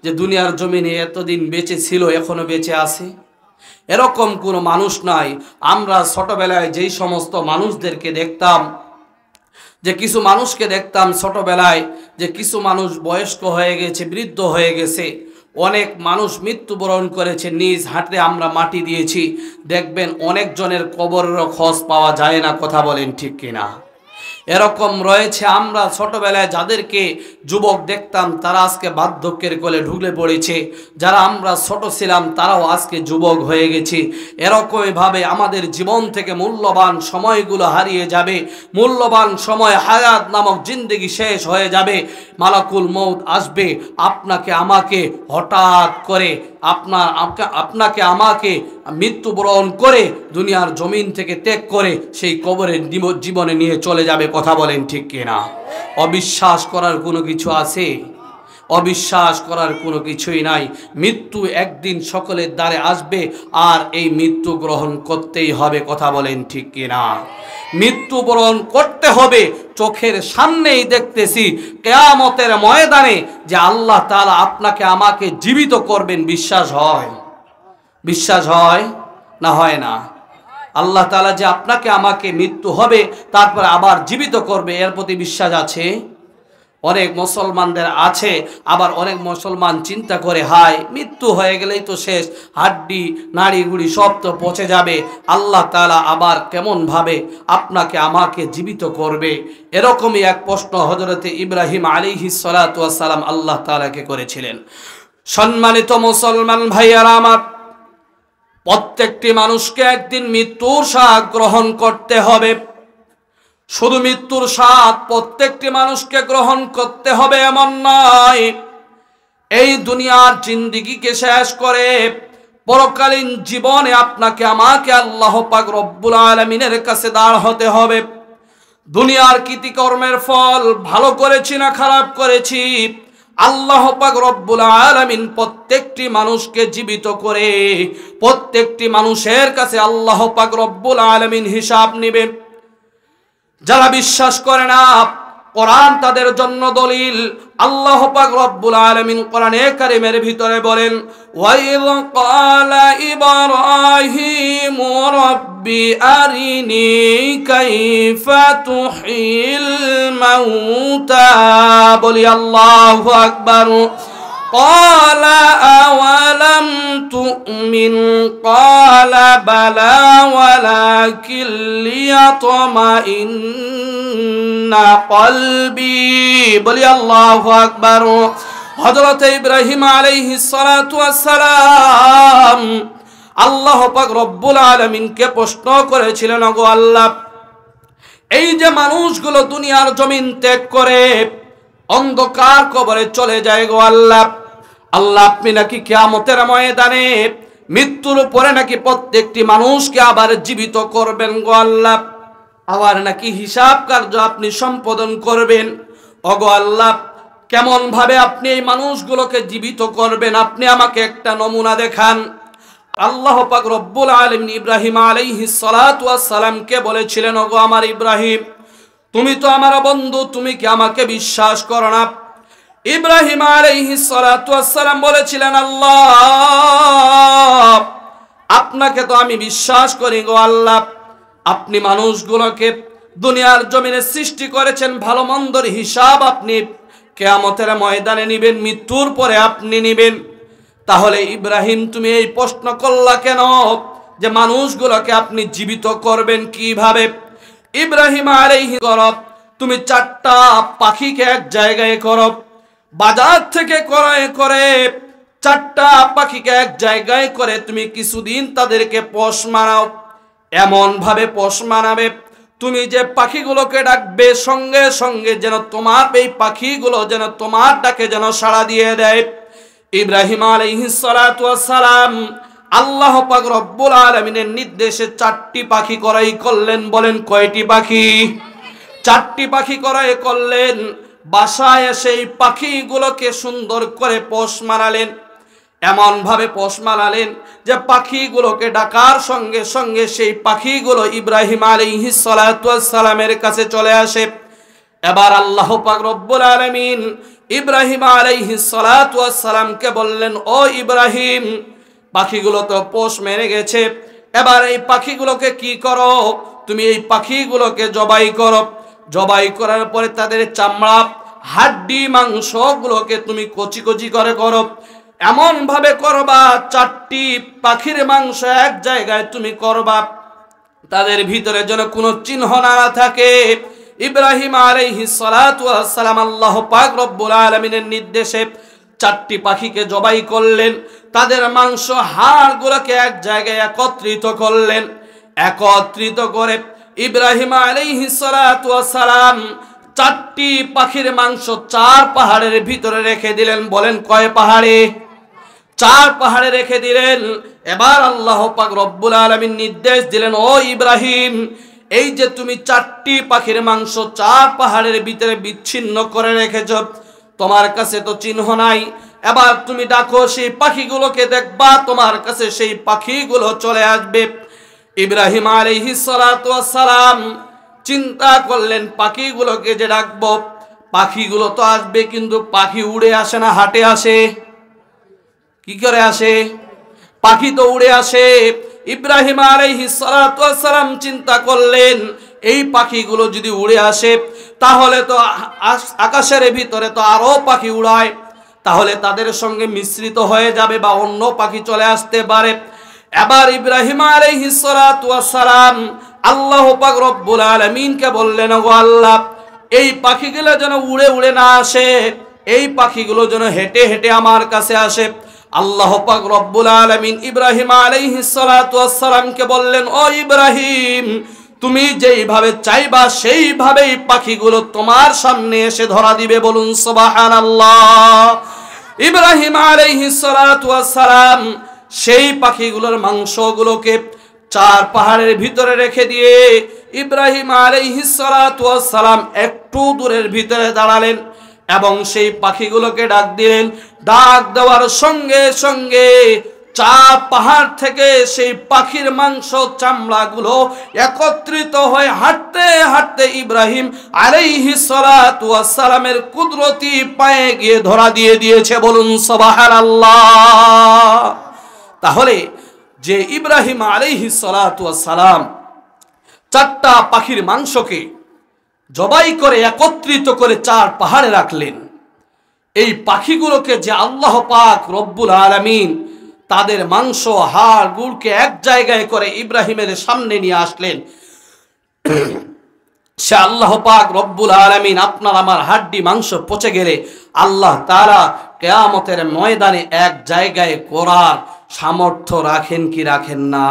যে দুনিয়ার জমিনে এতদিন বেঁচে ছিল এখনো বেঁচে আছে? এরকম কোনো মানুষ নাই। আমরা ছোটবেলায় যেই সমস্ত মানুষদেরকে দেখতাম, যে কিছু মানুষকে দেখতাম ছোটবেলায়, যে কিছু মানুষ বয়স্ক হয়ে গেছে, বৃদ্ধ হয়ে গেছে, অনেক মানুষ মৃত্যুবরণ করেছে, নিজ হাতে আমরা মাটি দিয়েছি, দেখবেন অনেক জনের কবরেরও খোঁজ পাওয়া যায় না। কথা বলেন ঠিক কিনা? এরকম রয়েছে। আমরা ছোটবেলায় যাদেরকে যুবক দেখতাম তারা আজকে বার্ধক্যের কোলে ঢুকে পড়েছে, যারা আমরা ছোট ছিলাম তারাও আজকে যুবক হয়ে গেছি। এরকমভাবে আমাদের জীবন থেকে মূল্যবান সময়গুলো হারিয়ে যাবে, মূল্যবান সময় হায়াত নামক জিন্দেগি শেষ হয়ে যাবে। মালাকুল মউত আসবে আপনাকে আমাকে হঠাৎ করে, আপনাকে আমাকে মৃত্যুবরণ করে দুনিয়ার জমিন থেকে ত্যাগ করে সেই কবরের জীবনে নিয়ে চলে যাবে। কথা বলেন ঠিক কিনা? অবিশ্বাস করার কোনো কিছু আছে? অবিশ্বাস করার কোনো কিছুই নাই। মৃত্যু একদিন সকলের দ্বারে আসবে, আর এই মৃত্যু গ্রহণ করতেই হবে। কথা বলেন ঠিক কিনা? মৃত্যুবরণ করতে হবে। চোখের সামনেই দেখতেছি কিয়ামতের ময়দানে যে আল্লাহ তাআলা আপনাকে আমাকে জীবিত করবেন। বিশ্বাস হয়? বিশ্বাস হয় না হয় না? আল্লাহ তাআলা যে আপনাকে আমাকে মৃত্যু হবে তারপর আবার জীবিত করবে, এর প্রতি বিশ্বাস আছে? অনেক মুসলমানদের আছে। আবার অনেক মুসলমান চিন্তা করে, হায় মৃত্যু হয়ে গেলেই তো শেষ, হাড্ডি নাড়িগুড়ি সব তো পচে যাবে, আল্লাহ তাআলা আবার কেমন ভাবে আপনাকে আমাকে জীবিত করবে? এরকমই এক প্রশ্ন হযরতে ইব্রাহিম আলাইহিস সালাতু ওয়াস সালাম আল্লাহ তাআলাকে করেছিলেন। সম্মানিত মুসলমান ভাইয়ারা আমার, প্রত্যেকটি মানুষকে একদিন মৃত্যুর স্বাদ গ্রহণ করতে হবে। শুধু মৃত্যুর স্বাদ প্রত্যেকটি মানুষকে গ্রহণ করতে হবে এমন নয়। এই দুনিয়ার জিন্দেগিকে শেষ করে পরকালীন জীবনে আপনাকে আমাকে আল্লাহ পাক রব্বুল আলামিনের কাছে দাঁড় হতে হবে। দুনিয়ার কৃতকর্মের ফল ভালো করেছি না খারাপ করেছি, আল্লাহ পাক রব্বুল আলামিন প্রত্যেকটি মানুষকে জীবিত করে প্রত্যেকটি মানুষের কাছে আল্লাহ পাক রব্বুল আলামিন হিসাব নেবেন। যারা বিশ্বাস করে না, কোরআন তাদের জন্য দলিল। আল্লাহ পাক রব্বুল আলামিন কোরআনে কারীমের ভিতরে বলেন, ওয়াইয ক্বালা ইব্রাহিমু রাব্বি আরিনি কাইফা তুহিল মাউতা। বলি আল্লাহু আকবার। قال أولم تؤمن قال بلى ولكن ليطمئن قلبي। বলি আল্লাহু আকবার। হযরত ইব্রাহিম আলাইহিস সালাতু ওয়াস সালাম আল্লাহ পাক রব্বুল আলামিনকে প্রশ্ন করেছিলেন, ওগো আল্লাহ, এই যে মানুষগুলো দুনিয়ার জমিন ত্যাগ করে অন্ধকার কবরে চলে যায়, গো আল্লাহ, আল্লাহ আপনি নাকি কিয়ামতের ময়দানে মৃত্যুর পরে নাকি প্রত্যেকটি মানুষকে আবার জীবিত করবেন, গো আল্লাহ, আবার নাকি হিসাব কার্য আপনি সম্পাদন করবেন। ওগো আল্লাহ, কেমন ভাবে আপনি এই মানুষগুলোকে জীবিত করবেন আপনি আমাকে একটা নমুনা দেখান। আল্লাহ পাক রব্বুল আলামিন ইব্রাহিম আলাইহিস সালাতু ওয়াস সালামকে বলেছিলেন, ওগো আমার ইব্রাহিম, তুমি তো আমার বন্ধু, তুমি কি আমাকে বিশ্বাস করো না? ইব্রাহিম আলাইহিস সালাতু ওয়াস সালাম বলেছিলেন, আল্লাহ, আপনাকে তো আমি বিশ্বাস করি গো আল্লাহ। আপনি মানুষগুলোকে দুনিয়ার জমিনে সৃষ্টি করেছেন, ভালো মন্দর হিসাব আপনি কিয়ামতের ময়দানে নেবেন, মৃত্যুর পরে আপনি নেবেন। তাহলে ইব্রাহিম তুমি এই প্রশ্ন করলা কেন যে মানুষগুলোকে আপনি জীবিত করবেন কিভাবে? ইব্রাহিম আলাইহিস সালাম, তুমি 4টা পাখিকে এক জায়গায় করো, বাজার থেকে ক্রয় করে 4টা পাখিকে এক জায়গায় করে তুমি কিছুদিন তাদেরকে পোষ মানাও। এমন ভাবে পোষ মানাবে তুমি যে পাখিগুলোকে ডাকবে সঙ্গে সঙ্গে যেন তোমার এই পাখিগুলো যেন তোমার ডাকে যেন সাড়া দিয়ে দেয়। ইব্রাহিম আলাইহিস সালাতু ওয়াস সালাম আল্লাহ পাক রব্বুল আলামিনের নির্দেশে 4টি পাখি ক্রয় করলেন। বলেন কয়টি পাখি? 4টি পাখি ক্রয় করলেন। বাসায় সেই পাখিগুলোকে সুন্দর করে পোষ মানালেন, এমন ভাবে পোষ মানালেন যে পাখিগুলোকে ডাকার সঙ্গে সঙ্গে সেই পাখিগুলো ইব্রাহিম আলাইহিস সালাতু ওয়াস সালামের কাছে চলে আসে। এবার আল্লাহ পাক রব্বুল আলামিন ইব্রাহিম আলাইহিস সালাতু ওয়াস সালামকে বললেন, ও ইব্রাহিম, পাখিগুলো তো পোষ মেরে গেছে, এবার এই পাখিগুলোকে কি করো? তুমি এই পাখিগুলোকে জবাই করো। জবাই করার পরে তাদের চামড়া, হাড্ডি, মাংসগুলোকে তুমি কচি কচি করে করো। এমন ভাবে করবা 4টি পাখির মাংস এক জায়গায় তুমি করবা, তাদের ভিতরে যেন কোনো চিহ্ন না থাকে। ইব্রাহিম আলাইহিস সালাতু ওয়াস সালাম আল্লাহ পাক রব্বুল আলামিনের নির্দেশে 4টি পাখিকে জবাই করলেন, তাদের মাংস হাড়গুলোকে এক জায়গায় একত্রিত করলেন। একত্রিত করে ইব্রাহিম আলাইহিস সালাতু ওয়াস সালাম 4টি পাখির মাংস 4 পাহাড়ের ভিতরে রেখে দিলেন। বলেন কয় পাহাড়ে? 4 পাহাড়ে রেখে দিলেন। এবার আল্লাহ পাক রব্বুল আলামিন নির্দেশ দিলেন, ও ইব্রাহিম, এই যে তুমি 4টি পাখির মাংস 4 পাহাড়ের ভিতরে বিচ্ছিন্ন করে রেখেছ, তোমার কাছে তো চিহ্ন নাই। এবার তুমি ডাকো সেই পাখিগুলোকে, দেখবা তোমার কাছে সেই পাখিগুলো চলে আসবে। ইব্রাহিম আলাইহিস সালাতু ওয়াস সালাম চিন্তা করলেন, পাখিগুলোকে যে ডাকবো, পাখিগুলো তো আসবে, কিন্তু পাখি উড়ে আসে না, হাটে আসে। কি করে আসে? পাখি তো উড়ে আসে। ইব্রাহিম আলাইহিস সালাতু ওয়াস সালাম চিন্তা করলেন, এই পাখিগুলো যদি উড়ে আসে, তাহলে তো আকাশের ভিতরে তো আরো পাখি উড়ায়, তাহলে তাদের সঙ্গে মিশ্রিত হয়ে যাবে বা অন্য পাখি চলে আসতে পারে। এবার ইব্রাহিম আলাইহিস সালাতু ওয়াস সালাম আল্লাহ পাক রব্বুল আলামিনকে বললেন, ও আল্লাহ, এই পাখিগুলো যেন উড়ে উড়ে না আসে, এই পাখিগুলো যেন হেঁটে হেঁটে আমার কাছে আসে। আল্লাহ পাক রব্বুল আলামিন ইব্রাহিম আলাইহিস সালাতু ওয়াস সালামকে বললেন, ও ইব্রাহিম, তুমি যেইভাবে চাইবা সেইভাবেই পাখিগুলো তোমার সামনে এসে ধরা দিবে। বলুন সুবহানাল্লাহ। ইব্রাহিম আলাইহিস সালাতু ওয়াস সালাম সেই পাখিগুলোর মাংসগুলোকে 4 পাহাড়ের ভিতরে রেখে দিয়ে ইব্রাহিম আলাইহিস সালাতু ওয়াস সালাম একটু দূরের ভিতরে দাঁড়ালেন এবং সেই পাখিগুলোকে ডাক দিলেন। ডাক দেওয়ার সঙ্গে সঙ্গে 4 পাহাড় থেকে সেই পাখির মাংস, চামড়াগুলো একত্রিত হয়ে হাঁটতে হাঁটতে ইব্রাহিম আলাইহিস সালাতু ওয়াস সালামের কুদরতি পায়ে গিয়ে ধরা দিয়ে দিয়েছে। বলুন সুবহানাল্লাহ। তাহলে যে ইব্রাহিম আলাইহিস সালাতু ওয়াস সালাম 4টা পাখির মাংসকে জবাই করে একত্রিত করে 4 পাহাড়ে রাখলেন, এই পাখিগুলোকে যে আল্লাহ পাক রব্বুল আলামিন তাদের মাংস, হাড়, গুড়কে এক জায়গায় করে ইব্রাহিমের সামনে নিয়ে আসলেন, সে আল্লাহ পাক রব্বুল আলামিন আপনার আমার হাড্ডি মাংস পচে গেলে আল্লাহ তাআলা কিয়ামতের ময়দানে এক জায়গায় করার সামর্থ্য রাখেন কি রাখেন না?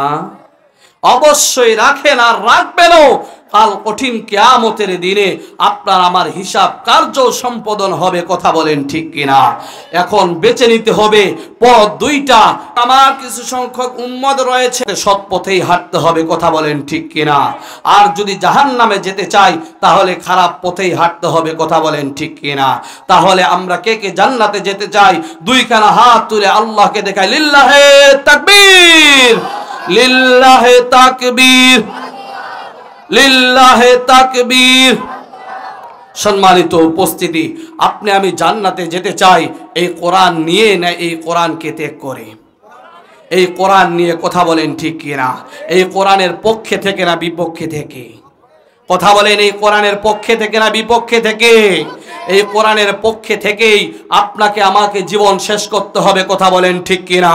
অবশ্যই রাখেন, আর রাখবেনও। কাল কঠিন কিয়ামতের দিনে আপনার আমার হিসাব কার্য সম্পাদন হবে। কথা বলেন ঠিক কিনা? এখন বেছে নিতে হবে পথ 2টা। আমার কিছু সংখ্যক উম্মত রয়েছে, সৎ পথেই হাঁটতে হবে। কথা বলেন ঠিক কিনা? আর যদি জাহান্নামে যেতে চাই তাহলে খারাপ পথেই হাঁটতে হবে। কথা বলেন ঠিক কিনা? তাহলে আমরা কে কে জান্নাতে যেতে চাই? 2খানা হাত তুলে আল্লাহকে দেখাই, লিল্লাহে তাকবীর, লিল্লাহে তাকবীর, লিল্লাহে তাকবীর। সম্মানিত উপস্থিতি, আপনি আমি জান্নাতে যেতে চাই এই কোরআন নিয়ে, না এই কোরআনকে ত্যাগ করে? এই কোরআন নিয়ে কথা বলেন ঠিক কিনা? এই কোরআনের পক্ষে থেকে না বিপক্ষে থেকে? কথা বলেন, এই কোরআনের পক্ষে থেকে না বিপক্ষে থেকে? এই কোরআনের পক্ষে থেকেই আপনাকে আমাকে জীবন শেষ করতে হবে। কথা বলেন ঠিক কিনা?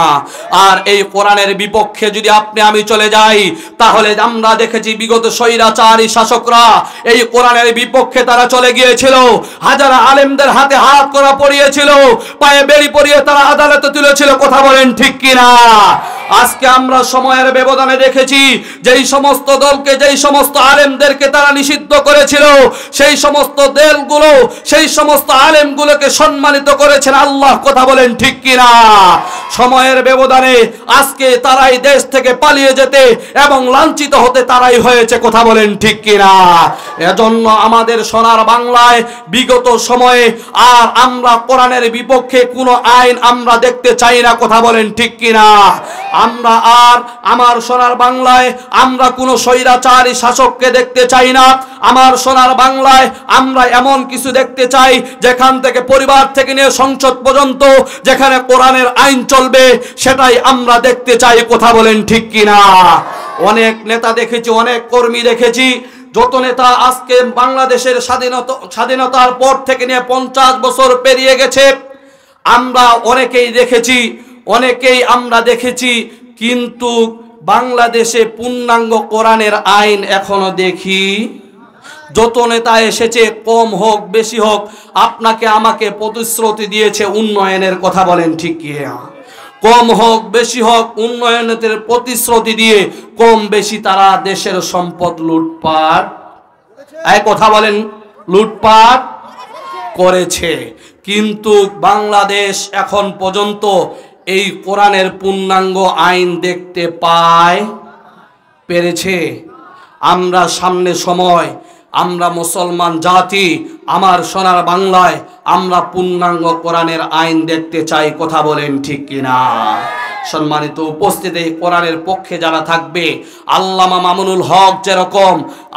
আর এই কোরআনের বিপক্ষে যদি আপনি আমি চলে যাই, তাহলে আমরা দেখেছি বিগত স্বৈরাচারী শাসকরা এই কোরআনের বিপক্ষে তারা চলে গিয়েছিল, হাজার আলেমদের হাতে হাত করা পড়িয়েছিল, পায়ে বেড়ি পরিয়ে তারা আদালতে তুলেছিল। কথা বলেন ঠিক কিনা? আজকে আমরা সময়ের ব্যবধানে দেখেছি যেই সমস্ত দলকে, যেই সমস্ত আলেমদেরকে তারা নিষিদ্ধ করেছিল, সেই সমস্ত দলগুলো, সেই সমস্ত আলেমগুলোকে সম্মানিত করেছেন আল্লাহ। কথা বলেন ঠিক কিনা? সময়ের ব্যবধানে আজকে তারাই দেশ থেকে পালিয়ে যেতে এবং লাঞ্ছিত হতে তারাই হয়েছে। কথা বলেন ঠিক কিনা? এজন্য আমাদের সোনার বাংলায় বিগত সময়ে আর আমরা কোরআনের বিপক্ষে কোনো আইন আমরা দেখতে চাই না। কথা বলেন ঠিক কিনা? আমরা আর আমার সোনার বাংলায় আমরা কোনো স্বৈরাচারী শাসককে দেখতে চাই না। আমার সোনার বাংলায় আমরা এমন কিছু দেখতে চাই যেখান থেকে পরিবার থেকে নিয়ে সংসদ পর্যন্ত যেখানে কোরআনের আইন চলবে, সেটাই আমরা দেখতে চাই। কথা বলেন ঠিক কিনা? অনেক নেতা দেখেছি, অনেক কর্মী দেখেছি, যত নেতা আজকে বাংলাদেশের স্বাধীনতার পর থেকে নিয়ে 50 বছর পেরিয়ে গেছে, আমরা অনেকেই আমরা দেখেছি, কিন্তু বাংলাদেশে পূর্ণাঙ্গ কোরআনের আইন এখনো দেখি। যত নেতা এসেছে, কম হোক বেশি হোক, আপনাকে আমাকে প্রতিশ্রুতি দিয়েছে উন্নয়নের। কথা বলেন ঠিক কি? কম হোক বেশি হোক, উন্নয়নের প্রতিশ্রুতি দিয়ে কম বেশি তারা দেশের সম্পদ লুটপাট, কথা বলেন, লুটপাট করেছে। কিন্তু বাংলাদেশ এখন পর্যন্ত এই কোরআনের পূর্ণাঙ্গ আইন দেখতে পেরেছে? আমরা সামনে সময়, আমরা মুসলমান জাতি, আমার সোনার বাংলায় আমরা পূর্ণাঙ্গ কোরআনের আইন দেখতে চাই। কথা বলেন ঠিক কিনা? সম্মানিত উপস্থিতি, কোরআনের পক্ষে যারা থাকবে, আল্লামা মামুনুল হক যেরকম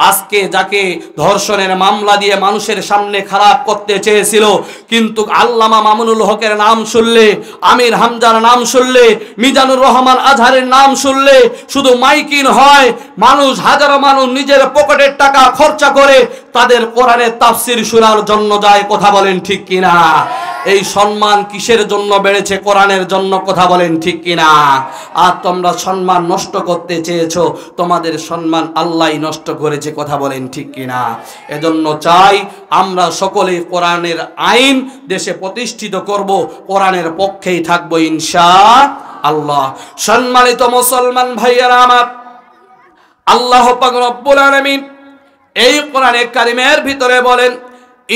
আজকে যাকে ধর্ষণের মামলা দিয়ে মানুষের সামনে খারাপ করতে চেয়েছিল, কিন্তু আল্লামা মামুনুল হকের নাম শুনলে, আমির হামজার নাম শুনলে, মিজানুর রহমান আজহারের নাম শুনলে শুধু মাইকিন হয়, মানুষ, হাজারো মানুষ নিজের পকেটের টাকা খরচা করে তাদের কোরআনের তাফসির শোনার জন্য যায়। কথা বলেন ঠিক কিনা? এই সম্মান কিসের জন্য বেড়েছে? কোরআনের জন্য। কথা বলেন ঠিক কিনা? আর তোমরা সম্মান নষ্ট করতে চেয়েছো, তোমাদের সম্মান আল্লাহই নষ্ট করেছে। কথা বলেন ঠিক কিনা? এজন্য চাই আমরা সকলেই কোরআনের আইন দেশে প্রতিষ্ঠিত করব, কোরআনের পক্ষেই থাকবো ইনশাআল্লাহ। সম্মানিত মুসলমান ভাইয়েরা আমার, আল্লাহ পাক রব্বুল আলামিন এই কোরআনে কারিমের ভিতরে বলেন,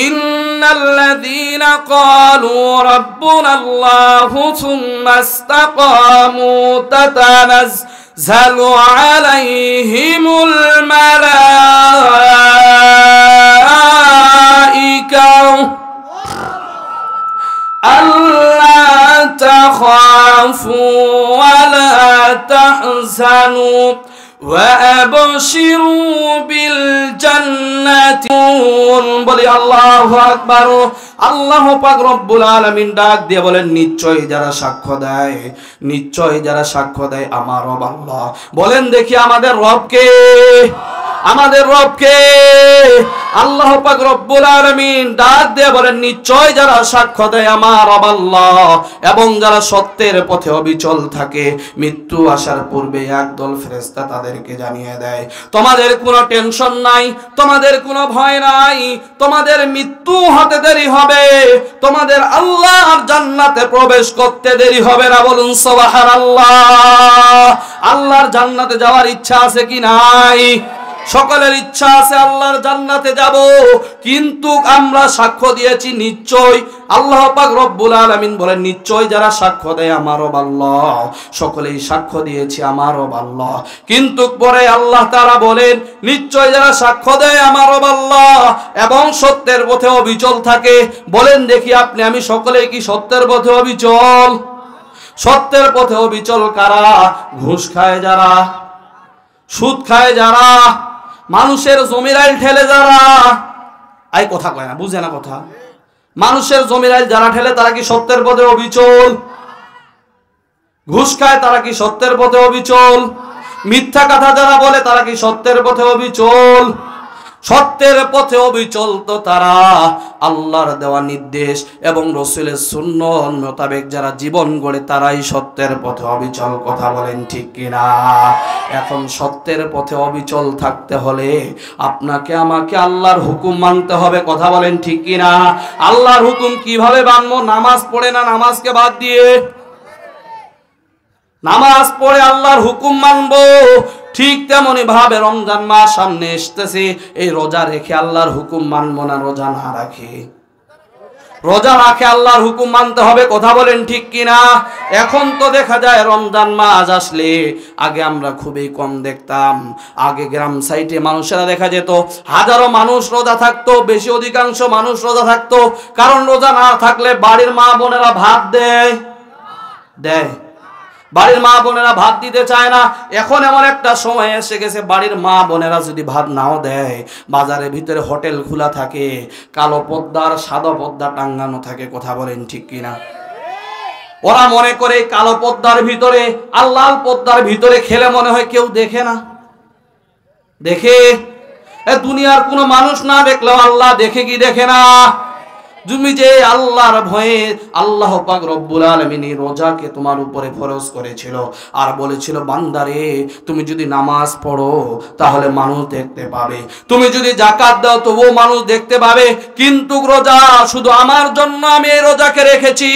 ইন্নাল্লাযীনা ক্বালু রাব্বুনাল্লাহু সুম্মা ইসতাকামু তাতানাজ্জালু আলাইহিমুল মালাঈকা আল্লা তাখাফু ওয়া লা তাহজানু وَأَبْشِرُوا بِالْجَنَّةِ। বলি আল্লাহু আকবার। আল্লাহ পাক রব্বুল আলামিন ডাক দিয়ে বলেন, নিশ্চয়ই যারা সাক্ষ্য দেয়, নিশ্চয়ই যারা সাক্ষ্য দেয় আমার রব আল্লাহ। বলেন দেখি আমাদের রবকে, আমাদের রবকে। আল্লাহ পাক রব্বুল আলামিন ডাক দিয়ে বলেন, নিশ্চয় যারা সাক্ষ্য দেয় আমার রব আল্লাহ, এবং যারা সত্যের পথে অবিচল থাকে, মৃত্যু আসার পূর্বে একদল ফেরেশতা তাদেরকে জানিয়ে দেয়, তোমাদের কোনো টেনশন নাই, তোমাদের কোনো ভয় নাই, তোমাদের মৃত্যু হতে দেরি হবে, তোমাদের আল্লাহর জান্নাতে প্রবেশ করতে দেরি হবে না। বলুন সুবহানাল্লাহ। আল্লাহর জান্নাতে যাওয়ার ইচ্ছা আছে কি নাই? সকলের ইচ্ছা আছে আল্লাহর জান্নাতে যাব, কিন্তু আমরা সাক্ষ্য দিয়েছি নিশ্চয়। আল্লাহ পাক রব্বুল আলামিন বলেন, নিশ্চয় যারা সাক্ষ্য দেয় আমার রব আল্লাহ, সকলেই সাক্ষ্য দিয়েছি আমার রব আল্লাহ। কিন্তু পরে আল্লাহ তাআলা বলেন, নিশ্চয় যারা সাক্ষ্য দেয় আমার রব আল্লাহ এবং সত্যের পথে অবিচল থাকে। বলেন দেখি আপনি আমি সকলেই কি সত্যের পথে অবিচল? সত্যের পথে অবিচল কারা? ঘুষ খায় যারা, সুদ খায় যারা, মানুষের জমিরাইল ঠেলে যারা, এই কথা কয় না, বুঝে না কথা। মানুষের জমিরাইল যারা ঠেলে তারা কি সত্যের পথে অবিচল? ঘুষ খায় তারা কি সত্যের পথে অবিচল? মিথ্যা কথা যারা বলে তারা কি সত্যের পথে অবিচল? সত্যের পথে অবিচল তো তারা আল্লাহর দেওয়া নির্দেশ এবং রাসূলের সুন্নাত মোতাবেক যারা জীবন গড়ে তারাই সত্যের পথে অবিচল। কথা বলেন ঠিক কিনা? এখন সত্যের পথে অবিচল থাকতে হলে আপনাকে আমাকে আল্লাহর হুকুম মানতে হবে। কথা বলেন ঠিক কিনা? আল্লাহর হুকুম কিভাবে মানবো? নামাজ পড়ে না নামাজকে বাদ দিয়ে? নামাজ পড়ে আল্লাহর হুকুম মানবো। ঠিক তেমনি ভাবে রমজান মাস সামনে আসতেছে, এই রোজা রেখে আল্লাহর হুকুম মানবো না রোজা না রাখে? রোজা রাখে আল্লাহর হুকুম মানতে হবে। কথা বলেন ঠিক কিনা? এখন তো দেখা যায় রমজান মাস আসলে, আগে আমরা খুবই কম দেখতাম, আগে গ্রাম সাইডে মানুষেরা দেখা যেত হাজারো মানুষ রোজা থাকতো, বেশি অধিকাংশ মানুষ রোজা থাকতো, কারণ রোজা না থাকলে বাড়ির মা বোনেরা ভাত দেয়, বাড়ির মা বোনেরা ভাত দিতে চায় না। এখন এমন একটা সময় এসে গেছে, বাড়ির মা বোনেরা যদি ভাত নাও দেয়, বাজারের ভিতরে হোটেল খোলা থাকে, কালো পর্দার সাদা পর্দা টাঙ্গানো থাকে। কথা বলেন ঠিক কিনা? ওরা মনে করে কালো পর্দার ভিতরে আর লাল পর্দার ভিতরে খেলে মনে হয় কেউ দেখে না। দেখে? দুনিয়ার কোনো মানুষ না দেখলেও আল্লাহ দেখে কি দেখে না? তুমি যে আল্লাহর ভয়ে আল্লাহ পাক রব্বুল আলামিন রোজাকে তোমার উপরে ফরজ করেছিল আর বলেছিল, বান্দারে তুমি যদি নামাজ পড়ো তাহলে মানুষ দেখতে পাবে, তুমি যদি যাকাত দাও তবুও মানুষ দেখতে পাবে, কিন্তু রোজা শুধু আমার জন্য আমি এই রোজাকে রেখেছি।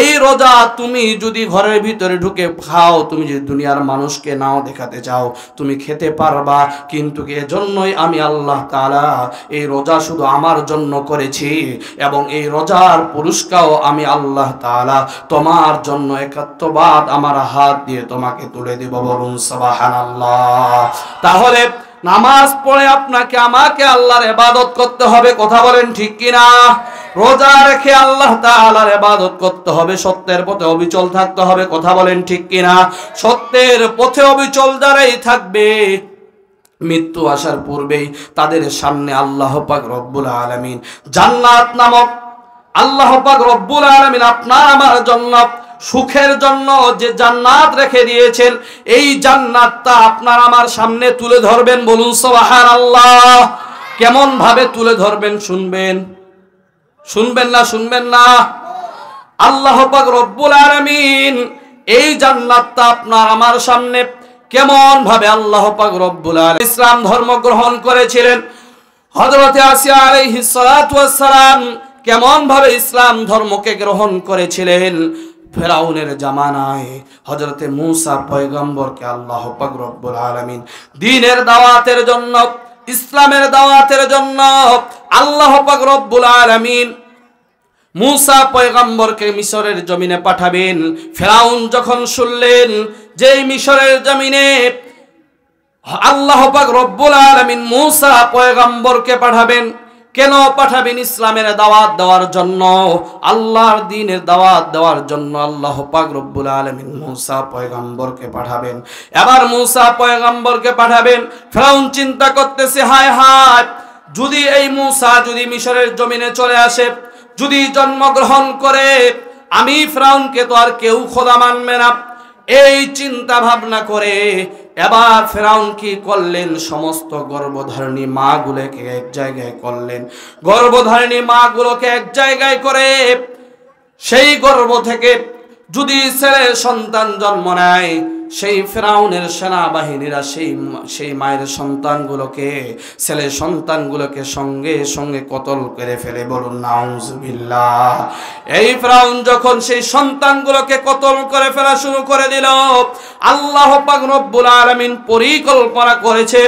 এই রোজা তুমি যদি ঘরের ভিতরে ঢুকে খাও, তুমি যদি দুনিয়ার মানুষকে নাও দেখাতে চাও, তুমি খেতে পারবা, কিন্তু এজন্যই আমি আল্লাহ তাআলা এই রোজা শুধু আমার জন্য করেছি এবং এই রোজার পুরস্কারও আমি আল্লাহ তাআলা তোমার জন্য একাত্মবাদ আমার হাত দিয়ে তোমাকে তুলে দেব। বলুন সুবহানাল্লাহ। তাহলে নামাজ পড়ে আপনাকে আমাকে আল্লাহর ইবাদত করতে হবে। কথা বলেন ঠিক কিনা? রোজা রেখে আল্লাহ তাআলার ইবাদত করতে হবে, সত্যের পথে অবিচল থাকতে হবে। কথা বলেন ঠিক কিনা? সত্যের পথে অবিচল যারাই থাকবে, মৃত্যু আসার পূর্বেই তাদের সামনে আল্লাহ পাক রব্বুল আলামিন জান্নাত নামক, আল্লাহ পাক রব্বুল আলামিন আপনার আমার জন্য সুখের জন্য যে জান্নাত রেখে দিয়েছেন, এই জান্নাতটা আপনার আমার সামনে তুলে ধরবেন। বলুন সুবহানাল্লাহ। কেমন ভাবে তুলে ধরবেন শুনবেন? শুনবেন না? শুনবেন না? আল্লাহ পাক রব্বুল আলামিন এই জান্নাতটা আপনার আমার সামনে কেমন ভাবে আল্লাহ পাক রব্বুল আলামিন ইসলাম ধর্ম গ্রহণ করেছিলেন, হযরত আসিয়া আলাইহিস সালাতু ওয়াস সালাম কেমন ভাবে ইসলাম ধর্মকে গ্রহণ করেছিলেন। ফেরাউনের জামানায় হযরতে মূসা পয়গম্বরকে আল্লাহ পাক রব্বুল আলামিন দ্বীনের দাওয়াতের জন্য, ইসলামের দাওয়াতের জন্য আল্লাহ পাক রব্বুল আলামিন মূসা পয়গম্বরকে মিশরের জমিনে পাঠাবেন। ফেরাউন যখন শুনলেন যে মিশরের জমিনে আল্লাহ পাক রব্বুল আলামিন মূসা পয়গম্বরকে পাঠাবেন, কেন পাঠাবেন? ইসলামের দাওয়াত দেওয়ার জন্য, আল্লাহর দ্বীনের দাওয়াত দেওয়ার জন্য আল্লাহ পাক রব্বুল আলামিন মূসা পয়গম্বরকে পাঠাবেন। এবার মূসা পয়গম্বরকে পাঠাবেন। ফেরাউন চিন্তা করতেছে, হায় হায়, যদি এই মূসা যদি মিশরের জমিনে চলে আসে, যদি জন্মগ্রহণ করে, আমি ফেরাউনকে তো আর কেউ খোদা মানবে না। এই চিন্তা ভাবনা করে এবার ফেরাউন কি করলেন? সমস্ত গর্ভধারিণী মা গুলোকে এক জায়গায় করলেন। গর্ভধারিণী মা গুলোকে এক জায়গায় করে সেই গর্ভ থেকে যদি ছেলে সন্তান জন্ম নেয়, সেই ফেরাউনের সেনাবাহিনীরা সেই মায়ের সন্তানগুলোকে, ছেলে সন্তানগুলোকে সঙ্গে সঙ্গে কতল করে ফেলে। বলুন নাউজুবিল্লাহ। এই ফেরাউন যখন সেই সন্তানগুলোকে কতল করে ফেলা শুরু করে দিল, আল্লাহ পাক রব্বুল আলামিন পরিকল্পনা করেছে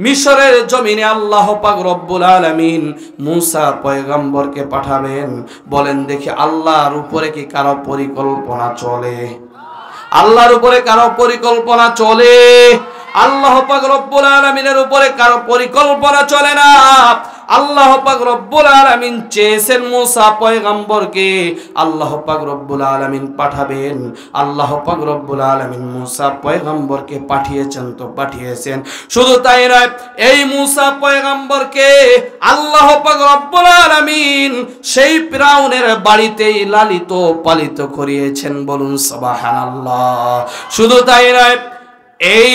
মিশরের জমিনে আল্লাহ পাক রব্বুল আলামিন মূসা পয়গম্বরকে পাঠাবেন। বলেন দেখি, আল্লাহর উপরে কি কারো পরিকল্পনা চলে? আল্লাহর উপরে কারো পরিকল্পনা চলে? আল্লাহ পাক রব্বুল আলামিনের উপরে কারো পরিকল্পনা চলে না। আল্লাহ পাক রব্বুল আলামিন চেয়েছেন মূসা পয়গম্বরকে আল্লাহ পাক রব্বুল আলামিন পাঠাবেন। আল্লাহ পাক রব্বুল আলামিন মূসা পয়গম্বরকে পাঠিয়েছেন তো পাঠিয়েছেন। শুধু তাই নয়, এই মূসা পয়গম্বরকে আল্লাহ পাক রব্বুল আলামিন সেই ফিরআউনের বাড়িতেই লালিত পালিত করিয়েছেন। বলুন সুবহানাল্লাহ। শুধু তাই নয়, এই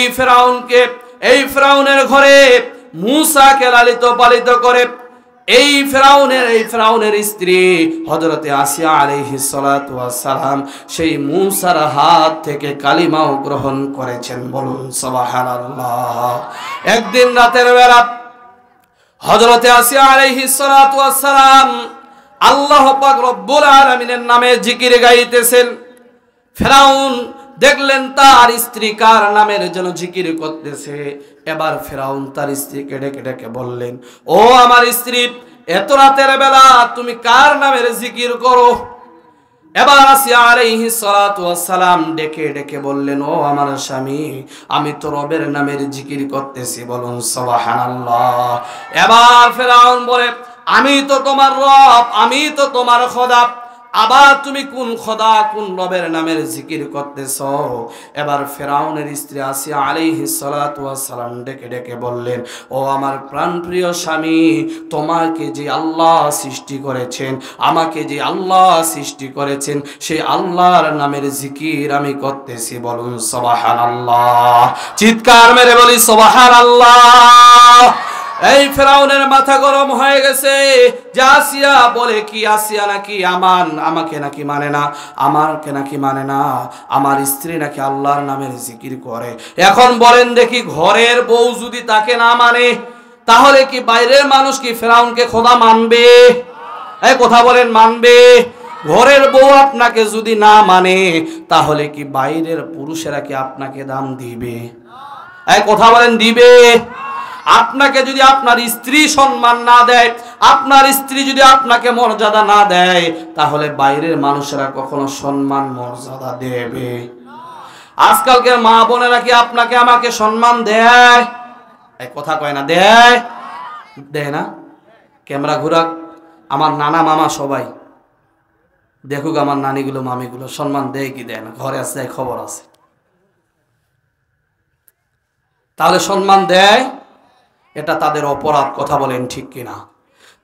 ফিরআউনের ঘরে মূসাকে লালিত পালিত করে এই ফিরআউনের স্ত্রী হযরতে আসিয়া আলাইহিস সালাতু ওয়াস সালাম সেই মূসার হাত থেকে কালিমাও গ্রহণ করেছেন। বলুন সুবহানাল্লাহ। একদিন রাতের বেলা হযরতে আসিয়া আলাইহিস সালাতু ওয়াস সালাম আল্লাহ পাক রব্বুল আলামিনের নামে জিকির গাইতেছেন। ফিরআউন দেখলেন তার স্ত্রী কার নামের যেন জিকির করতেছে। এবার ফিরআউন তার স্ত্রীকে ডেকে ডেকে বললেন, ও আমার স্ত্রী, এত রাতের বেলা তুমি কার নামের জিকির করো? এবার আসিয়া আলাইহিস সালাতু ওয়াস সালাম ডেকে ডেকে বললেন, ও আমার স্বামী, আমি তো রবের নামের জিকির করতেছি। বলুন সুবহানাল্লাহ। এবার ফিরআউন বলে, আমি তো তোমার রব, আমি তো তোমার খোদা, আবার তুমি কোন খোদা কোন রবের নামের জিকির করতেছ? এবার ফেরাউনের স্ত্রী আসিয়া আলাইহিস সালাতু ওয়াস সালাম ডেকে ডেকে বললেন, ও আমার প্রাণপ্রিয় স্বামী, তোমাকে যে আল্লাহ সৃষ্টি করেছেন, আমাকে যে আল্লাহ সৃষ্টি করেছেন, সেই আল্লাহর নামের জিকির আমি করতেছি, বলুন সুবহানাল্লাহ। চিৎকার মেরে বলি সুবহানাল্লাহ। এই ফেরাউনের মাথা গরম হয়ে গেছে যে আসিয়া বলে কি, আসিয়া নাকি আমাকে নাকি মানে না, আমাকে নাকি মানে না, আমার স্ত্রী নাকি আল্লাহর নামের জিকির করে। এখন বলেন দেখি, ঘরের বউ যদি তাকে না মানে, তাহলে কি বাইরের মানুষ কি ফেরাউনকে খোদা মানবে? এই কথা বলেন, মানবে? ঘরের বউ আপনাকে যদি না মানে, তাহলে কি বাইরের পুরুষেরা কি আপনাকে দাম দিবে? এই কথা বলেন, দিবে? আপনাকে যদি আপনার স্ত্রী সম্মান না দেয়, আপনার স্ত্রী যদি আপনাকে মর্যাদা না দেয়, তাহলে বাইরের মানুষেরা কখনো সম্মান মর্যাদা দেবে? আজকালকার মা বোনেরা কি আপনাকে আমাকে সম্মান দেয়? এই কথা কয় না, দেয়? দেয় না? ক্যামেরা ঘুরাক, আমার নানা মামা সবাই দেখুক, আমার নানিগুলো মামিগুলো সম্মান দেয় কি দেয় না, ঘরে আছে খবর আছে। তাহলে সম্মান দেয়, এটা তাদের অপরাধ। কথা বলেন ঠিক কিনা?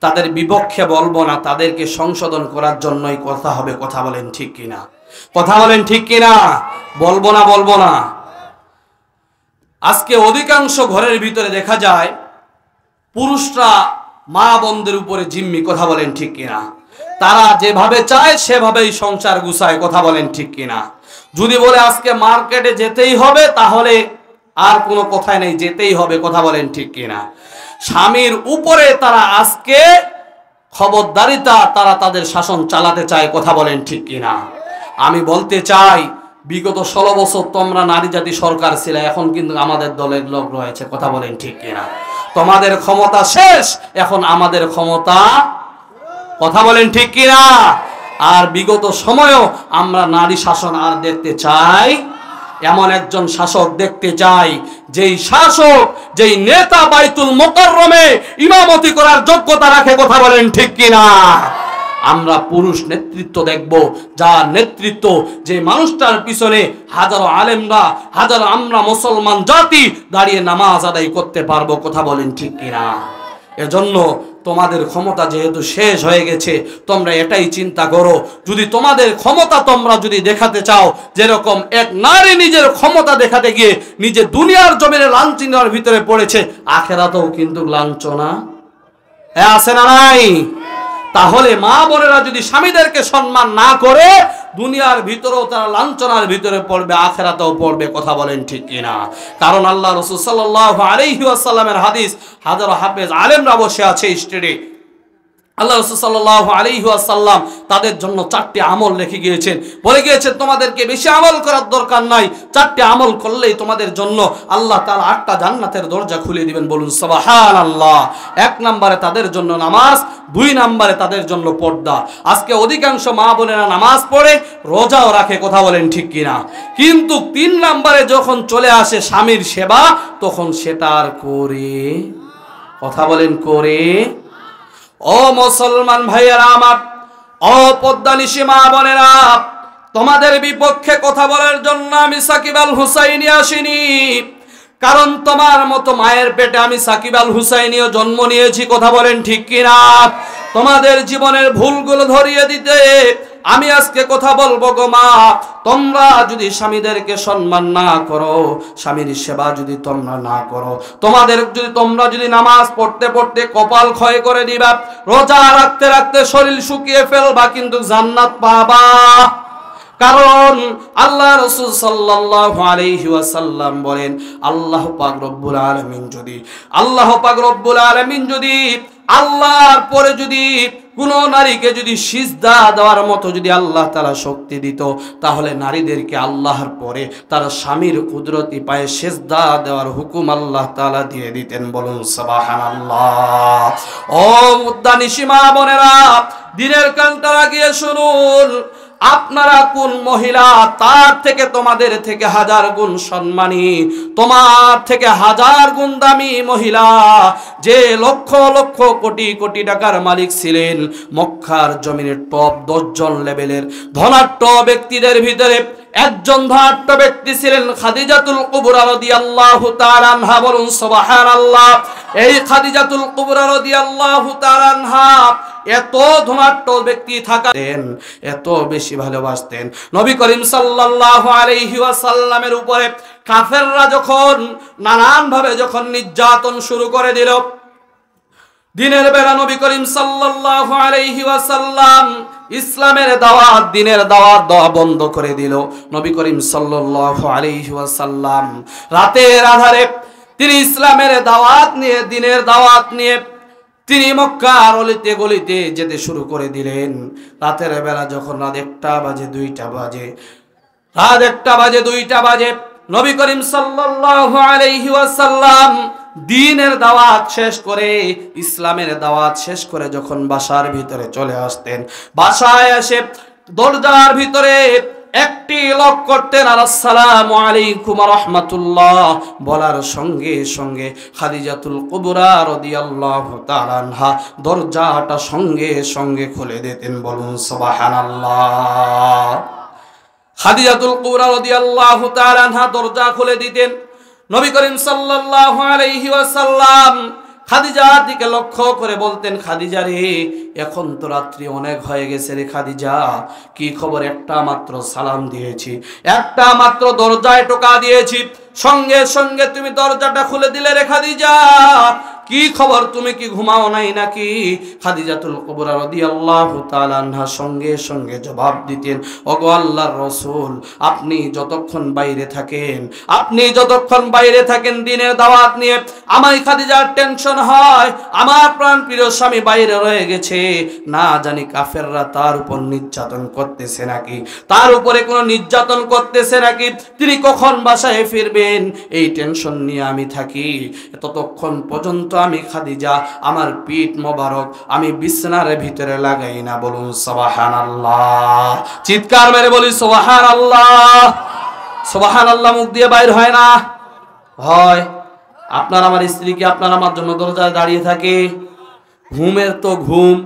তাদের বিপক্ষে বলবো না, তাদেরকে সংশোধন করার জন্যই কথা হবে। কথা বলেন ঠিক কিনা? কথা বলেন ঠিক কিনা? বলবো না, বলবো না। আজকে অধিকাংশ ঘরের ভিতরে দেখা যায় পুরুষরা মা বোনদের উপরে জিম্মি। কথা বলেন ঠিক কিনা? তারা যেভাবে চায় সেভাবেই সংসার গুছায়। কথা বলেন ঠিক কিনা? যদি বলে আজকে মার্কেটে যেতেই হবে, তাহলে আর কোনো কথাই নেই, যেতেই হবে। কথা বলেন ঠিক কিনা? স্বামীর উপরে তারা আজকে খবরদারিতা, তারা তাদের শাসন চালাতে চায়। কথা বলেন ঠিক কিনা? আমি বলতে চাই, বিগত 16 বছর তোমরা নারী জাতি সরকার ছিল, এখন কিন্তু আমাদের দলের লোক রয়েছে। কথা বলেন ঠিক কিনা? তোমাদের ক্ষমতা শেষ, এখন আমাদের ক্ষমতা। কথা বলেন ঠিক কিনা? আর বিগত সময়ও আমরা নারী শাসন আর দেখতে চাই, এমন একজন শাসক দেখতে চাই, যেই শাসক, যেই নেতা বাইতুল মুকাররমে ইমামতি করার যোগ্যতা রাখে। কথা বলেন ঠিক কিনা? আমরা পুরুষ নেতৃত্ব দেখব, যার নেতৃত্ব, যে মানুষটার পিছনে হাজারো আলেমরা, হাজারো আমরা মুসলমান জাতি দাঁড়িয়ে নামাজ আদায় করতে পারবো। কথা বলেন ঠিক কিনা? এজন্য তোমাদের ক্ষমতা যেহেতু শেষ হয়ে গেছে, তোমরা এটাই চিন্তা করো, যদি তোমাদের ক্ষমতা তোমরা যদি দেখাতে চাও, যেরকম এক নারী নিজের ক্ষমতা দেখাতে গিয়ে নিজে দুনিয়ার জমিনে লাঞ্ছনার ভিতরে পড়েছে, আখেরাতেও কিন্তু লাঞ্ছনা আছে না নাই? তাহলে মা বোনেরা যদি স্বামীদেরকে সম্মান না করে, দুনিয়ার ভিতরেও তারা লাঞ্ছনার ভিতরে পড়বে, আখেরাতেও পড়বে। কথা বলেন ঠিক কিনা? কারণ আল্লাহ রাসূল সাল্লাল্লাহু আলাইহি ওয়াসাল্লামের হাদিস, হাজারো হাফেজ আলেমরা বসে আছে স্টেজে, আল্লাহ রাসূল সাল্লাল্লাহু আলাইহি ওয়াসাল্লাম তাদের জন্য 4টি আমল রেখে গিয়েছেন। বলে গিয়েছেন, তোমাদেরকে বেশি আমল করার দরকার নাই, 4টি আমল করলেই তোমাদের জন্য আল্লাহ তাআলা 8টা জান্নাতের দরজা খুলে দিবেন। বলুন সুবহানাল্লাহ। 1 নম্বরে তাদের জন্য নামাজ, 2 নম্বরে তাদের জন্য পর্দা। আজকে অধিকাংশ মা বোনেরা নামাজ পড়ে, রোজাও রাখে। কথা বলেন ঠিক কিনা? কিন্তু 3 নম্বরে যখন চলে আসে স্বামীর সেবা, তখন সেটা আর করে। কথা বলেন, করে? ও মুসলমান ভাইয়েরা আমার, ও পদ্মানিশী মা বোনেরা, তোমাদের বিপক্ষে কথা বলার জন্য আমি সাকিব আল হুসাইনি আসিনি। কারণ তোমার মতো মায়ের পেটে আমি সাকিব আল হুসাইনিও জন্ম নিয়েছি। কথা বলেন ঠিক কিনা? তোমাদের জীবনের ভুলগুলো ধরিয়ে দিতে আমি আজকে কথা বলবো গো মা। তোমরা যদি স্বামীদেরকে সম্মান না করো, স্বামীর সেবা যদি তোমরা না করো, তোমরা যদি নামাজ পড়তে পড়তে কপাল ক্ষয় করে দিবা, রোজা রাখতে রাখতে শরীর শুকিয়ে ফেলবা, কিন্তু জান্নাত পাবা। কারণ আল্লাহ রাসূল সাল্লাল্লাহু আলাইহি ওয়াসাল্লাম বলেন, আল্লাহ পাক রব্বুল আলামিন যদি আল্লাহর পরে যদি কোন নারীকে যদি সিজদা দেওয়ার মতো যদি আল্লাহ তাআলা শক্তি দিত, তাহলে নারীদেরকে আল্লাহর পরে তার স্বামীর কুদরতি পায়ে সিজদা দেওয়ার হুকুম আল্লাহ তাআলা দিয়ে দিতেন। বলুন সুবহানাল্লাহ। ও মুদ্দানিশী মা বোনেরা, দিনের কানটা লাগিয়ে শুনুন, আপনারা কোন মহিলা তার থেকে তোমাদের থেকে 1000 গুণ সম্মানী, তোমার থেকে 1000 গুণ দামি মহিলা, যে লক্ষ লক্ষ কোটি কোটি টাকার মালিক ছিলেন। মক্কার জমিনের টপ 10 জন লেভেলের ধনাঢ্য ব্যক্তিদের ভিতরে একজন ধনাঢ্য ব্যক্তি ছিলেন খাদিজাতুল কুবরা রাদিয়াল্লাহু তাআলা আনহা। বলুন সুবহানাল্লাহ। এই খাদিজাতুল কুবরা রাদিয়াল্লাহু তাআলা আনহা এত ধনাঢ্য ব্যক্তি থাকেন, এত বেশি ভালোবাসতেন নবী করিম সাল্লাল্লাহু আলাইহি ওয়াসাল্লামের উপরে কাফেররা যখন নানান ভাবে যখন নির্যাতন শুরু করে দিল, দিনের বেলা নবী করিম সাল্লাল্লাহু আলাইহি ওয়াসাল্লাম ইসলামের দাওয়াত, দিনের দাওয়াত দেওয়া বন্ধ করে দিল। নবী করিম সাল্লাল্লাহু আলাইহি ওয়াসাল্লাম রাতের আধারে তিনি ইসলামের দাওয়াত নিয়ে, দিনের দাওয়াত নিয়ে তিনি মক্কার অলিতে গলিতে যেতে শুরু করে দিলেন। রাতের বেলা যখন রাত 1টা বাজে 2টা বাজে, রাত 1টা বাজে 2টা বাজে, নবী করিম সাল্লাল্লাহু আলাইহি ওয়াসাল্লাম দ্বীনের দাওয়াত শেষ করে, ইসলামের দাওয়াত শেষ করে যখন বাসার ভিতরে চলে আসতেন, বাসায় এসে দরজার ভিতরে একটি লক করতেন, আর আসসালামু আলাইকুম ওয়া রাহমাতুল্লাহ বলার সঙ্গে সঙ্গে খাদিজাতুল কুবরা রাদিয়াল্লাহু তাআলা আনহা দরজাটা সঙ্গে সঙ্গে খুলে দিতেন। বলুন সুবহানাল্লাহ। খাদিজাতুল কুবরা রাদিয়াল্লাহু তাআলা আনহা দরজা খুলে দিতেন। নবী করিম সাল্লাল্লাহু আলাইহি ওয়াসাল্লাম খাদিজার দিকে লক্ষ্য করে বলতেন, খাদিজা রে, এখন তো রাত্রি অনেক হয়ে গেছে রে খাদিজা, কি খবর? একটা মাত্র সালাম দিয়েছি, একটা মাত্র দরজায় টোকা দিয়েছি, সঙ্গে সঙ্গে তুমি দরজাটা খুলে দিলে রে খাদিজা, কি খবর? তুমি কি ঘুমাও নাই নাকি? খাদিজাতুল কুবরা রাদিয়াল্লাহু তাআলা আনহা সঙ্গে সঙ্গে জবাব দিতেন, ওগো আল্লাহর রাসূল, আপনি যতক্ষণ বাইরে থাকেন, আপনি যতক্ষণ বাইরে থাকেন দিনের দাওয়াত নিয়ে, আমার খাদিজার টেনশন হয়, আমার প্রাণ প্রিয় স্বামী বাইরে রয়ে গেছে, না জানি কাফেররা তার উপর নির্যাতন করতেছে নাকি, তার উপরে কোনো নির্যাতন করতেছে নাকি, তিনি কখন বাসায় ফিরবেন, এই টেনশন নিয়ে আমি থাকি। ততক্ষণ পর্যন্ত আমি খাদিজা আমার পিঠ মোবারক আমি বিছানার ভিতরে লাগাই না। বলুন সুবহানাল্লাহ। চিৎকার মেরে বলি সুবহানাল্লাহ। সুবহানাল্লাহ মুখ দিয়ে বাইর হয় না? হয়। আপনার আমার স্ত্রী কি আপনার আমার জন্য দরজায় দাঁড়িয়ে থাকে? ঘুমের তো ঘুম,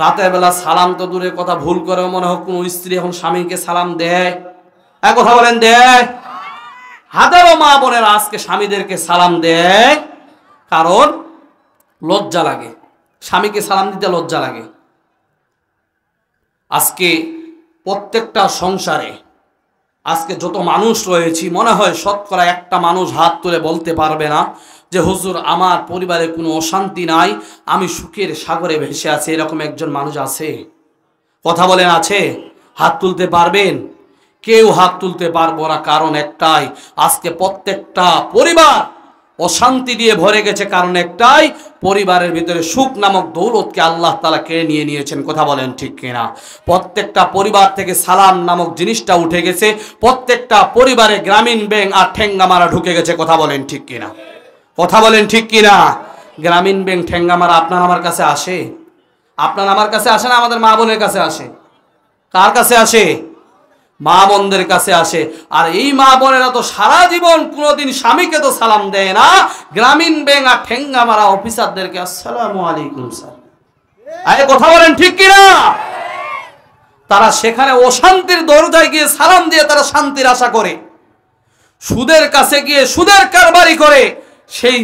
রাতের বেলা সালাম তো দূরে কথা, ভুল করে মনে হোক কোন স্ত্রী এখন স্বামীকে সালাম দেয়? এক কথা বলেন, দেয়? হাজারো মা বোনেরা আজকে স্বামীদেরকে সালাম দেয়, কারণ লজ্জা লাগে, স্বামীকে সালাম দিতে লজ্জা লাগে। আজকে প্রত্যেকটা সংসারে আজকে যত মানুষ রয়েছি, মনে হয় শতকরা একটা মানুষ হাত তুলে বলতে পারবে না যে হুজুর আমার পরিবারে কোনো অশান্তি নাই, আমি সুখের সাগরে ভেসে আছি। এরকম একজন মানুষ আছে? কথা বলেন, আছে? হাত তুলতে পারবেন? কেউ হাত তুলতে পারবো না, কারণ একটাই, আজকে প্রত্যেকটা পরিবার অশান্তি দিয়ে ভরে গেছে, কারণ একটাই, পরিবারের ভিতরে সুখ নামক দৌলতকে আল্লাহ তাআলা কেড়ে নিয়ে নিয়েছেন। কথা বলেন ঠিক কিনা? প্রত্যেকটা পরিবার থেকে সালাম নামক জিনিসটা উঠে গেছে, প্রত্যেকটা পরিবারে গ্রামীণ ব্যাংক আর ঠেঙ্গা মারা ঢুকে গেছে। কথা বলেন ঠিক কিনা? কথা বলেন ঠিক কিনা? গ্রামীণ ব্যাংক ঠেঙ্গা মারা আপনার আমার কাছে আসে? আপনার আমার কাছে আসে না? আমাদের মা বোনের কাছে আসে? কার কাছে আসে? মা বোনদের কাছে আসে। আর এই মা বোনেরা তো সারা জীবন কোনোদিন স্বামীকে তো সালাম দেয় না, গ্রামীণ ব্যাংক আর ঠেঙ্গা মারা অফিসারদেরকে আসসালামু আলাইকুম স্যার। আরে কথা বলেন ঠিক কিনা? তারা সেখানে অশান্তির দরজায় গিয়ে সালাম দিয়ে তারা শান্তির আশা করে, সুদের কাছে গিয়ে সুদের কারবারি করে সেই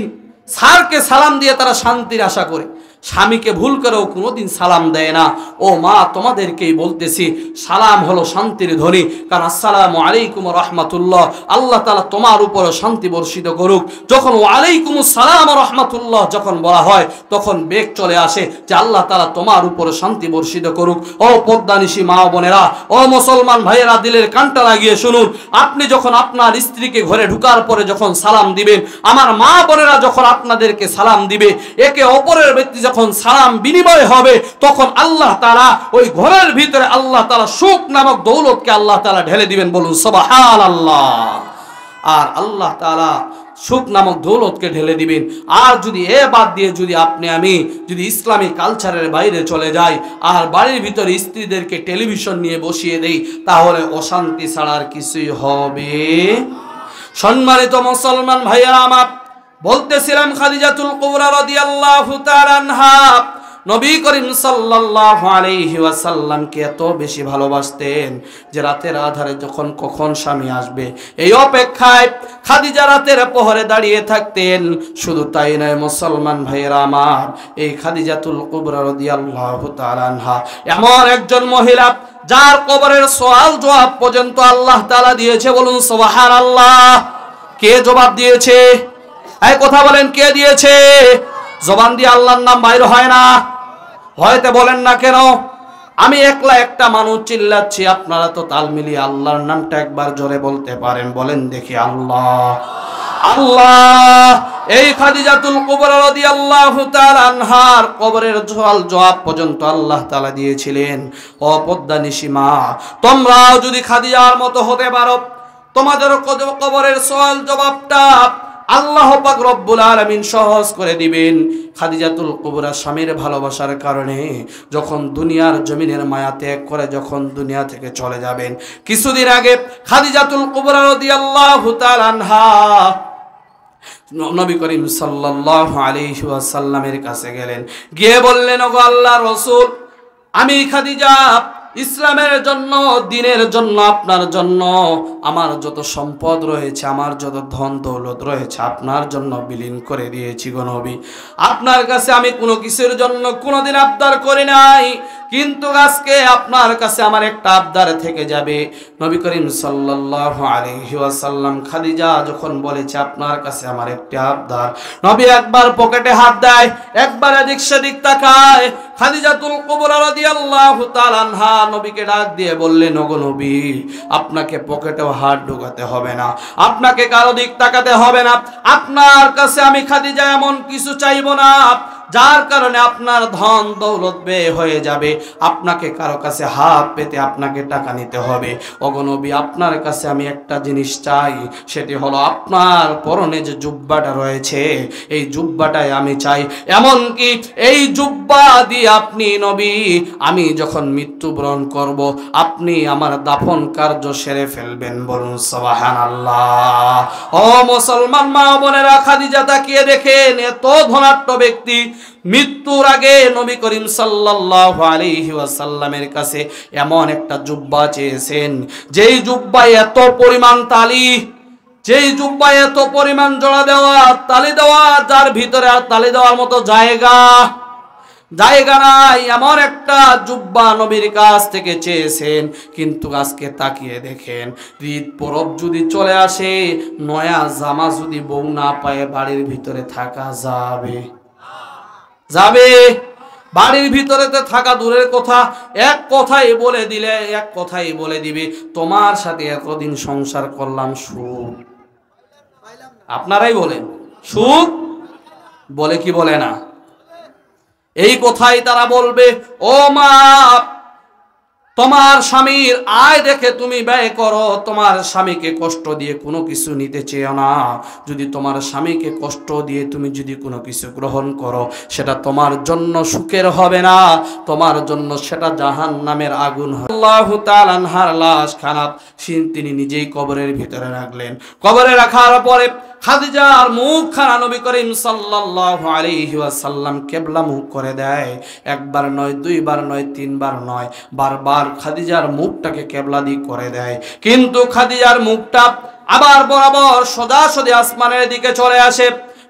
স্যারকে সালাম দিয়ে তারা শান্তির আশা করে, স্বামীকে ভুল করেও কোনোদিন সালাম দেয় না। ও মা, তোমাদেরকেই বলতেছি, সালাম হলো শান্তির ধ্বনি, কারণ আসসালামু আলাইকুম ওয়া রাহমাতুল্লাহ, আল্লাহ তাআলা তোমার উপরে শান্তি বর্ষিত করুক। যখন ওয়ালাইকুমুস সালাম ওয়া রাহমাতুল্লাহ যখন বলা হয়, তখন বেগ চলে আসে যে আল্লাহ তাআলা তোমার উপরে শান্তি বর্ষিত করুক। ও পদ্মানিশী মা বোনেরা, ও মুসলমান ভাইয়েরা, দিলের কানটা লাগিয়ে শুনুন, আপনি যখন আপনার স্ত্রীকে ঘরে ঢুকার পরে যখন সালাম দিবেন, আমার মা বোনেরা যখন আপনাদেরকে সালাম দিবে, একে অপরের ব্যক্তি যখন সালাম বিনিময় হবে, তখন আল্লাহ তাআলা ওই ঘরের ভিতরে আল্লাহ তাআলা সুখ নামক দৌলতকে আল্লাহ তাআলা ঢেলে দিবেন। বলুন সুবহানাল্লাহ। আর আল্লাহ তাআলা সুখ নামক দৌলতকে ঢেলে দিবেন। আর যদি এ বাদ দিয়ে যদি আপনি আমি যদি ইসলামী কালচারের বাইরে চলে যাই আর বাড়ির ভিতরে স্ত্রীদেরকে টেলিভিশন নিয়ে বসিয়ে দেই, তাহলে অশান্তি ছাড়া আর কিছুই হবে। সম্মানিত মুসলমান ভাইয়েরা আমার, বলতেছিলাম খাদিজাতুল কুবরা রাদিয়াল্লাহু তাআলা আনহা নবী করিম সাল্লাল্লাহু আলাইহি ওয়াসাল্লামকে এত বেশি ভালোবাসতেন যে রাতের আধারে যখন কখন স্বামী আসবে এই অপেক্ষায় খাদিজা রাতের প্রহরে দাঁড়িয়ে থাকতেন। শুধু তাই নয় মুসলমান ভাইয়েরা আমার, এই খাদিজাতুল কুবরা রাদিয়াল্লাহু তাআলা আনহা এমন একজন মহিলা যার কবরের সওয়াল জবাব পর্যন্ত আল্লাহ তাআলা দিয়েছে। বলুন সুবহানাল্লাহ। কে জবাব দিয়েছে? এই কথা বলেন, কে দিয়েছে? জবান দিয়ে আল্লাহর নাম বাইর হয় না, হয়তো বলেন না কেন? আমি একলা একটা মানুষ চিল্লাচ্ছি, আপনারা তো তাল মিলিয়ে আল্লাহর নামটা একবার জোরে বলতে পারেন। বলেন দেখি, আল্লাহ আল্লাহ। এই খাদিজাতুল কুবরা রাদিয়াল্লাহু তাআলা আনহার কবরের সওয়াল জবাব পর্যন্ত আল্লাহ তাআলা দিয়েছিলেন। ও পদ্মানিশী মা, তোমরাও যদি খাদিজার মতো হতে পারো, তোমাদের কবরের সওয়াল জবাবটা আল্লাহ পাক রব্বুল আলামিন সহজ করে দিবেন। খাদিজাতুল কুবরা স্বামীর ভালোবাসার কারণে যখন দুনিয়ার জমিনের মায়া ত্যাগ করে যখন দুনিয়া থেকে চলে যাবেন, কিছুদিন আগে খাদিজাতুল কুবরা রাদিয়াল্লাহু তাআলা আনহা নবী করিম সাল্লাল্লাহু আলাইহি ওয়াসাল্লামের কাছে গেলেন, গিয়ে বললেন, ওগো আল্লাহর রাসূল, আমি খাদিজা ইসলামের জন্য, দ্বীনের জন্য, আপনার জন্য আমার যত সম্পদ রয়েছে, আমার যত ধন দৌলত রয়েছে আপনার জন্য বিলীন করে দিয়েছি গো নবী। আপনার কাছে আমি কোনো কিছুর জন্য কোনোদিন আবদার করি নাই, কিন্তু আজকে আপনার কাছে আমার একটা আবদার থেকে যাবে। নবী করিম সাল্লাল্লাহু আলাইহি ওয়াসাল্লাম খাদিজা যখন বলেছে আপনার কাছে আমার একটা আবদার, নবী একবার পকেটে হাত দেয়, একবার এদিক সেদিক তাকায়। খাদিজাতুল কুবরা রাদিয়াল্লাহু তাআলা আনহা নবীকে ডাক দিয়ে বললেন, ওগো নবী, আপনাকে পকেটেও হাত ঢোকাতে হবে না, আপনাকে কারো দিক তাকাতে হবে না। আপনার কাছে আমি খাদিজা এমন কিছু চাইবো না যার কারণে আপনার ধন দৌলত ব্যয় হয়ে যাবে, আপনাকে কারো কাছে হাত পেতে আপনাকে টাকা নিতে হবে। ওগো নবী, আপনার কাছে আমি একটা জিনিস চাই, সেটি হলো আপনার পরনে যে জুব্বাটা রয়েছে এই জুব্বাটাই আমি চাই। এমনকি এই জুব্বা দিয়ে আপনি নবী আমি যখন মৃত্যুবরণ করব আপনি আমার দাফন কার্য সেরে ফেলবেন। বলুন সুবহানাল্লাহ। ও মুসলমান মা বোনেরা, খাদিজা তাকিয়ে দেখেন, এত ধনাঢ্য ব্যক্তি মৃত্যুর আগে নবী করিম সাল্লাল্লাহু আলাইহি ওয়াসাল্লামের কাছে এমন একটা জুব্বা চেয়েছেন, যেই জুব্বায় এত পরিমাণ তালি, যেই জুব্বায় এত পরিমাণ জোড়া দেওয়া, তালি দেওয়া, যার ভিতরে আর তালি দেওয়ার মতো জায়গা নাই, এমন একটা জুব্বা নবীর কাছ থেকে চেয়েছেন। কিন্তু আজকে তাকিয়ে দেখেন, ঈদ পরব যদি চলে আসে, নয়া জামা যদি বউ না পায়, বাড়ির ভিতরে থাকা যাবে? বাড়ির ভিতরে তো থাকা দূরের কথা, এক কথাই বলে দিবে, তোমার সাথে এতদিন সংসার করলাম, সুখ। আপনারাই বলেন, সুখ বলে কি বলে না? এই কথাই তারা বলবে। ও মা, তোমার স্বামীর আয় দেখে তুমি ব্যয় করো, তোমার স্বামীকে কষ্ট দিয়ে কোনো কিছু নিতে চেও না। যদি তোমার স্বামীকে কষ্ট দিয়ে তুমি যদি কোনো কিছু গ্রহণ করো, সেটা তোমার জন্য সুখের হবে না, তোমার জন্য সেটা জাহান্নামের আগুন হবে। আল্লাহু তাআলা আনহার লাশ খানাত তিনি নিজেই কবরের ভিতরে রাখলেন। কবরে রাখার পরে খাদিজার মুখখানা নবী করিম সাল্লাল্লাহু আলাইহি ওয়াসাল্লাম কিবলা মুখ করে দেয়। একবার নয়, দুইবার নয়, তিনবার নয়, বারবার খাদিজার মুখটাকে কিবলা দিক করে দেয়। কিন্তু খাদিজার মুখটা আবার বরাবর সোজাসুজি আসমানের দিকে চলে আসে।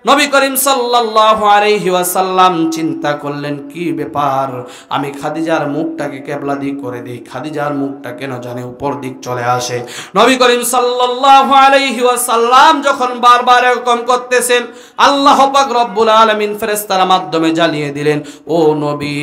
নবী করিম সাল্লাল্লাহু আলাইহি ওয়াসাল্লাম চিন্তা করলেন, কি ব্যাপার, আমি খাদিজার মুখটাকে কিবলা দিক করে দিই, খাদিজার মুখটা কেন জানে উপর দিক চলে আসে। নবী করিম সাল্লাল্লাহু আলাইহি ওয়াসাল্লাম যখন বারবার এরকম করতেছেন, আল্লাহ পাক রব্বুল আলামিন ফেরেশতার মাধ্যমে জানিয়ে দিলেন, ও নবী,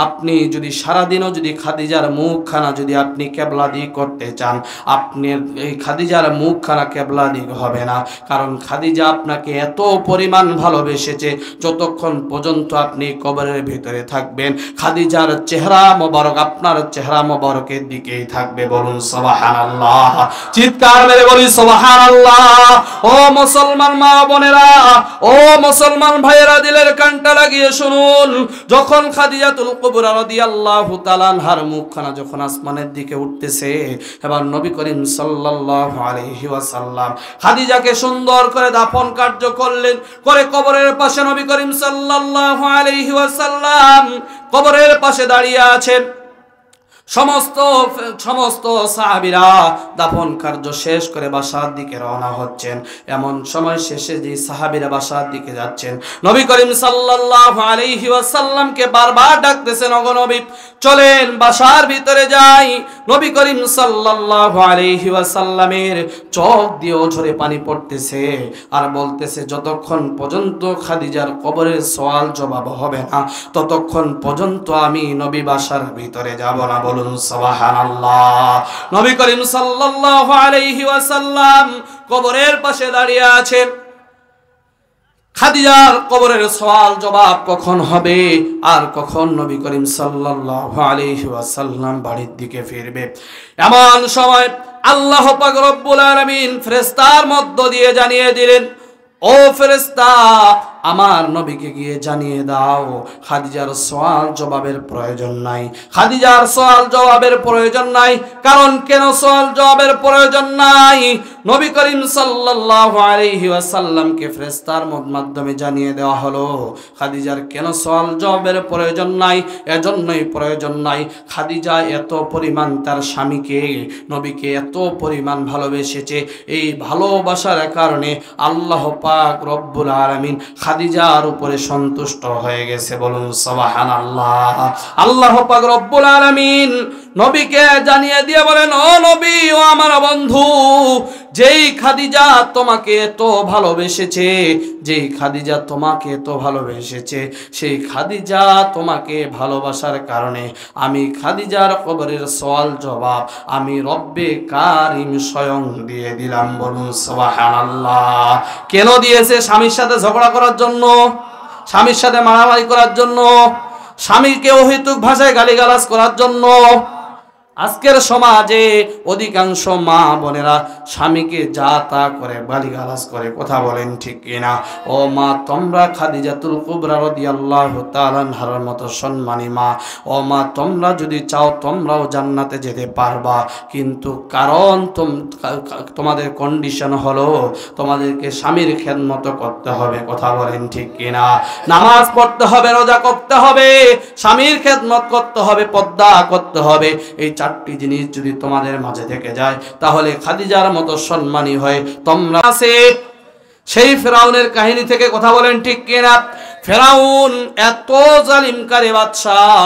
আপনি যদি সারাদিনও যদি খাদিজার মুখখানা যদি আপনি কিবলা দিক করতে চান, আপনি এই খাদিজার মুখখানা কিবলা দিক হবে না, কারণ খাদিজা আপনাকে এত পরিমাণ পরিমাণ ভালোবেসেছে, যতক্ষণ পর্যন্ত আপনি কবরের ভিতরে থাকবেন খাদিজার চেহারা মোবারক আপনার চেহারা মোবারকের দিকেই থাকবে। বলুন সুবহানাল্লাহ, চিৎকার মেরে বলি সুবহানাল্লাহ। ও মুসলমান মা বোনেরা, ও মুসলমান ভাইয়েরা, দিলের কানটা লাগিয়ে শুনুন। যখন খাদিজাতুল কুবরা রাদিয়াল্লাহু তাআলা আনহার মুখখানা যখন আসমানের দিকে উঠতেছে, এবার নবী করিম সাল্লাল্লাহু আলাইহি ওয়াসাল্লাম খাদিজাকে সুন্দর করে দাফন কার্য করলেন। করে কবরের পাশে নবী করিম সাল্লাল্লাহু আলাইহি ওয়াসাল্লাম কবরের পাশে দাঁড়িয়ে আছেন। সমস্ত সাহাবীরা দাফন কার্য শেষ করে বাসার দিকে রওনা হচ্ছেন। এমন সময় শেষে যে সাহাবীরা বাসার দিকে যাচ্ছেন, নবী করিম সাল্লাল্লাহু আলাইহি ওয়াসাল্লামকে বারবার ডাকতেছেন, ওগো নবী চলেন বাসার ভিতরে যাই। নবী করিম সাল্লাল্লাহু আলাইহি ওয়াসাল্লামের চোখ দিয়ে ঝরে পানি পড়তেছে আর বলতেছে, যতক্ষণ পর্যন্ত খাদিজার কবরের সওয়াল জবাব হবে না ততক্ষণ পর্যন্ত আমি নবী বাসার ভিতরে যাব না। বলুন সুবহানাল্লাহ। নবী করিম সাল্লাল্লাহু আলাইহি ওয়াসাল্লাম কবরের পাশে দাঁড়িয়ে আছেন। খাদিজার কবরের সওয়াল জবাব কখন হবে আর কখন নবী করিম সাল্লাল্লাহু আলাইহি ওয়াসাল্লাম বাড়ির দিকে ফিরবে, এমন সময় আল্লাহ পাক রব্বুল আলামিন ফেরেশতার মধ্য দিয়ে জানিয়ে দিলেন, ও ফেরেশতা আমার নবীকে গিয়ে জানিয়ে দাও খাদিজার সওয়াল জবাবের প্রয়োজন নাই। খাদিজার সওয়াল জবাবের প্রয়োজন নাই। কারণ কেন সওয়াল জবাবের প্রয়োজন নাই? নবী করিম সাল্লাল্লাহু আলাইহি ওয়াসাল্লামকে ফেরেশতার মাধ্যমে জানিয়ে দেওয়া হলো খাদিজার কেন সওয়াল জবাবের প্রয়োজন নাই। এজন্যই প্রয়োজন নাই, খাদিজা এত পরিমাণ তার স্বামীকে নবীকে এত পরিমাণ ভালোবেসেছে। এই ভালোবাসার কারণে আল্লাহ পাক রব্বুল আলামিন খাদিজার উপরে সন্তুষ্ট হয়ে গেছে। বলুন সুবহানাল্লাহ। আল্লাহ পাক রব্বুল আলামিন নবীকে জানিয়ে দিয়ে বলেন, ও নবী, ও আমার বন্ধু, যেই খাদিজা তোমাকে এত ভালোবেসেছে, যেই খাদিজা তোমাকে এত ভালোবেসেছে, সেই খাদিজা তোমাকে ভালোবাসার কারণে আমি খাদিজার কবরের সওয়াল জবাব আমি রব্বে কারিম স্বয়ং দিয়ে দিলাম। বলুন সুবহানাল্লাহ। কেন দিয়েছে? স্বামীর সাথে ঝগড়া করার জন্য, স্বামীর সাথে মারামারি করার জন্য, স্বামীকে অহেতুক ভাষায় গালিগালাজ করার জন্য। আজকের সমাজে অধিকাংশ মা বোনেরা স্বামীকে যা তা করে গালিগালাজ করে, কথা বলেন ঠিক কিনা? ও মা, তোমরা খাদিজাতুল কুবরা রাদিয়াল্লাহু তাআলা আনহার মতো সম্মানী মা, ও মা, তোমরা যদি চাও তোমরাও জান্নাতে যেতে পারবা, কিন্তু কারণ তোমাদের কন্ডিশন হলো তোমাদেরকে স্বামীর খেদমত করতে হবে, কথা বলেন ঠিক কিনা? নামাজ পড়তে হবে, রোজা করতে হবে, স্বামীর খেদমত করতে হবে, পর্দা করতে হবে। এই চারটি জিনিস যদি তোমাদের মাঝে থেকে যায় তাহলে খাদিজার মতো সম্মানী হয়ে তোমরা আছে। সেই ফেরাউনের কাহিনী থেকে, কথা বলেন ঠিক কিনা? ফেরাউন এত জালিমকারী বাদশাহ,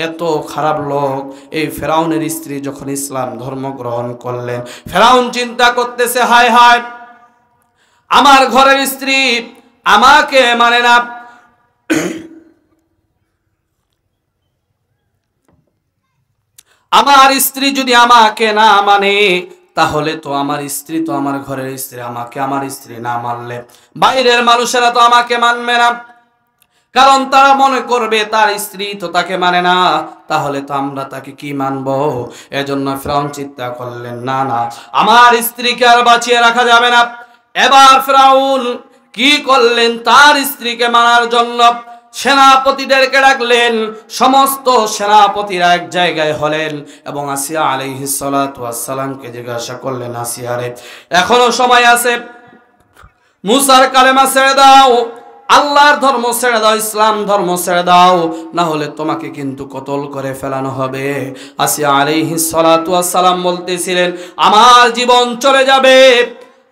এত খারাপ লোক। এই ফেরাউনের স্ত্রী যখন ইসলাম ধর্ম গ্রহণ করলেন, ফেরাউন চিন্তা করতেছে, হায় হায়, আমার ঘরের স্ত্রী আমাকে মানে না, আমার স্ত্রী যদি আমাকে না মানে তাহলে তো আমার স্ত্রী তো আমার ঘরের স্ত্রী, আমাকে আমার স্ত্রী না মানলে বাইরের মানুষেরা তো আমাকে মানবে না, কারণ তারা মনে করবে তার স্ত্রী তো তাকে মানে না, তাহলে তো আমরা তাকে কি মানবো? এজন্য ফেরাউন চিন্তা করলেন, না না, আমার স্ত্রীকে আর বাঁচিয়ে রাখা যাবে না। এবার ফেরাউন কি করলেন? তার স্ত্রীকে মানার জন্য সেনাপতিদেরকে ডাকলেন। সমস্ত সেনাপতিরা এক জায়গায় হলেন এবং আসিয়া আলাইহিস সালাতু ওয়াস সালামকে জিজ্ঞাসা করলেন, আসিয়া রে, এখনো সময় আছে, মুসার কালেমা ছেড়ে দাও, আল্লাহর ধর্ম ছেড়ে দাও, ইসলাম ধর্ম ছেড়ে দাও, না হলে তোমাকে কিন্তু কতল করে ফেলানো হবে। আসিয়া আলাইহিস সালাতু ওয়াস সালাম বলতেছিলেন, আমার জীবন চলে যাবে,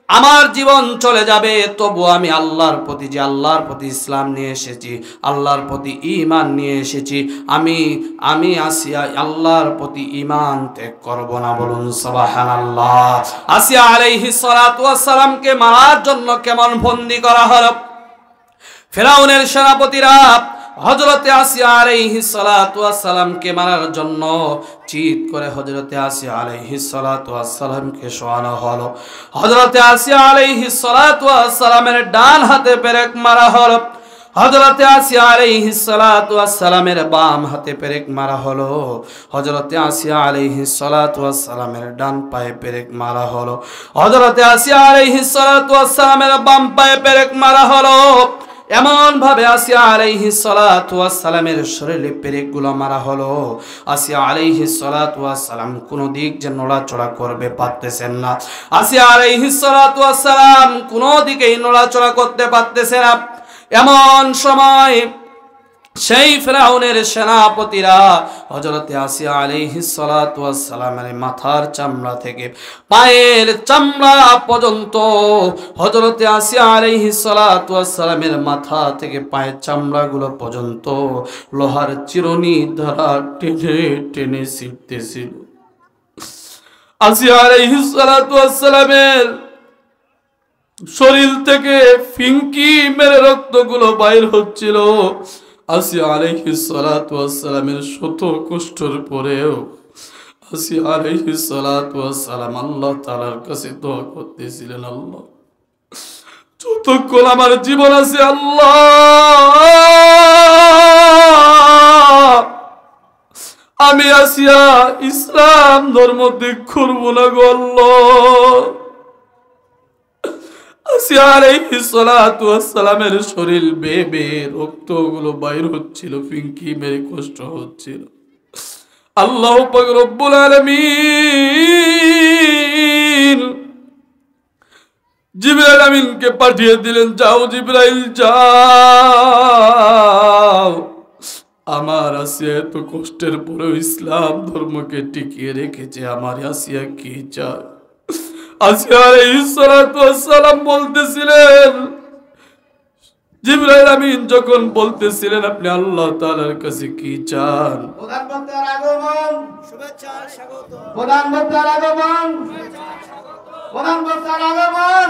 আমার জীবন চলে যাবে, তবু আমি আল্লাহর প্রতি, যে আল্লাহর প্রতি ইসলাম নিয়ে এসেছি, আল্লাহর প্রতি ঈমান নিয়ে এসেছি, আমি আসিয়া আল্লাহর প্রতি ঈমান ত্যাগ করব না। বলুন সুবহানাল্লাহ। আসিয়া আলাইহিস সালাতু ওয়াস সালামকে মারার জন্য কেমন বন্দী করা হলো। ফেরাউনের সেনাপতিরা হযরতে আসিয়া আলাইহিস সালাতু ওয়াস সালামকে মারার জন্য চিৎ করে হযরতে আসিয়া আলাইহিস সালাতু ওয়াস সালামকে শোয়ানো হলো। হযরতে আসিয়া আলাইহিস সালাতু ওয়াস সালামের ডান হাতে পেরেক মারা হলো, হযরতে আসিয়া আলাইহিস সালাতু ওয়াস সালামের বাম হাতে পেরেক মারা হলো, হযরতে আসিয়া আলাইহিস সালাতু ওয়াস সালামের ডান পায়ে পেরেক মারা হলো, হযরতে আসিয়া আলাইহিস সালাতু ওয়াস সালামের বাম পায়ে পেরেক মারা হলো। এমন ভাবে আসিয়া আলাইহিস সালাতু ওয়াস সালামের শরীরে পেরেকগুলো মারা হলো। আসিয়া আলাইহিস সালাতু ওয়াস সালাম কোন দিক যে নড়াচড়া করবে পারতেছেন না। আসিয়া আলাইহিস সালাতু ওয়াস সালাম কোন দিকেই নড়াচড়া করতে পারতেছে না। এমন সময় সেই ফিরআউনের সেনাপতিরা হযরতে আসিয়া আলাইহিস সালাতু ওয়াস সালামের মাথার চামড়া থেকে পায়ের চামড়া পর্যন্ত, হযরতে আসিয়া আলাইহিস সালাতু ওয়াস সালামের মাথা থেকে পায়ের চামড়াগুলো পর্যন্ত লোহার চিরুনি দ্বারা টেনে টেনে ছিঁড়তেছিল। আসিয়া আলাইহিস সালাতু ওয়াস সালামের শরীর থেকে ফিঙ্কি মেরে রক্তগুলো বাইর হচ্ছিল। আসিয়া আলাইহিস সালাতু ওয়াস সালামের শত কষ্টের পরেও আসিয়া আলাইহিস সালাতু ওয়াস সালাম আল্লাহ তাআলার কাছে দোয়া করতেছিলেন, আল্লাহ যতক্ষণ আমার জীবন আছে আল্লাহ আমি আসিয়া ইসলাম ধর্ম ত্যাগ করব না গো আল্লাহ। আসিয়া আলাইহিস সালাতু ওয়াস সালামের শরীর বেয়ে বেয়ে রক্তগুলো বাইর হচ্ছিল, ফিঙ্কি মেরে কষ্ট হচ্ছিল। আল্লাহ পাক রব্বুল আলামিন জিবরাইল আমিনকে পাঠিয়ে দিলেন, যাও জিবরাইল যাও, আমার আসিয়া এত কষ্টের পরেও ইসলাম ধর্মকে টিকিয়ে রেখেছে, আমার আসিয়া কি চায়? আসিয়া আলাইহিস সালাতু ওয়াস সালাম বলতেছিলেন, জিবরাইল আমিন যখন বলতেছিলেন আপনি আল্লাহ তাআলার কাছে কি চান? প্রধানমন্ত্রীর আগমন, শুভেচ্ছা স্বাগত। প্রধানমন্ত্রীর আগমন, প্রধানমন্ত্রীর আগমন,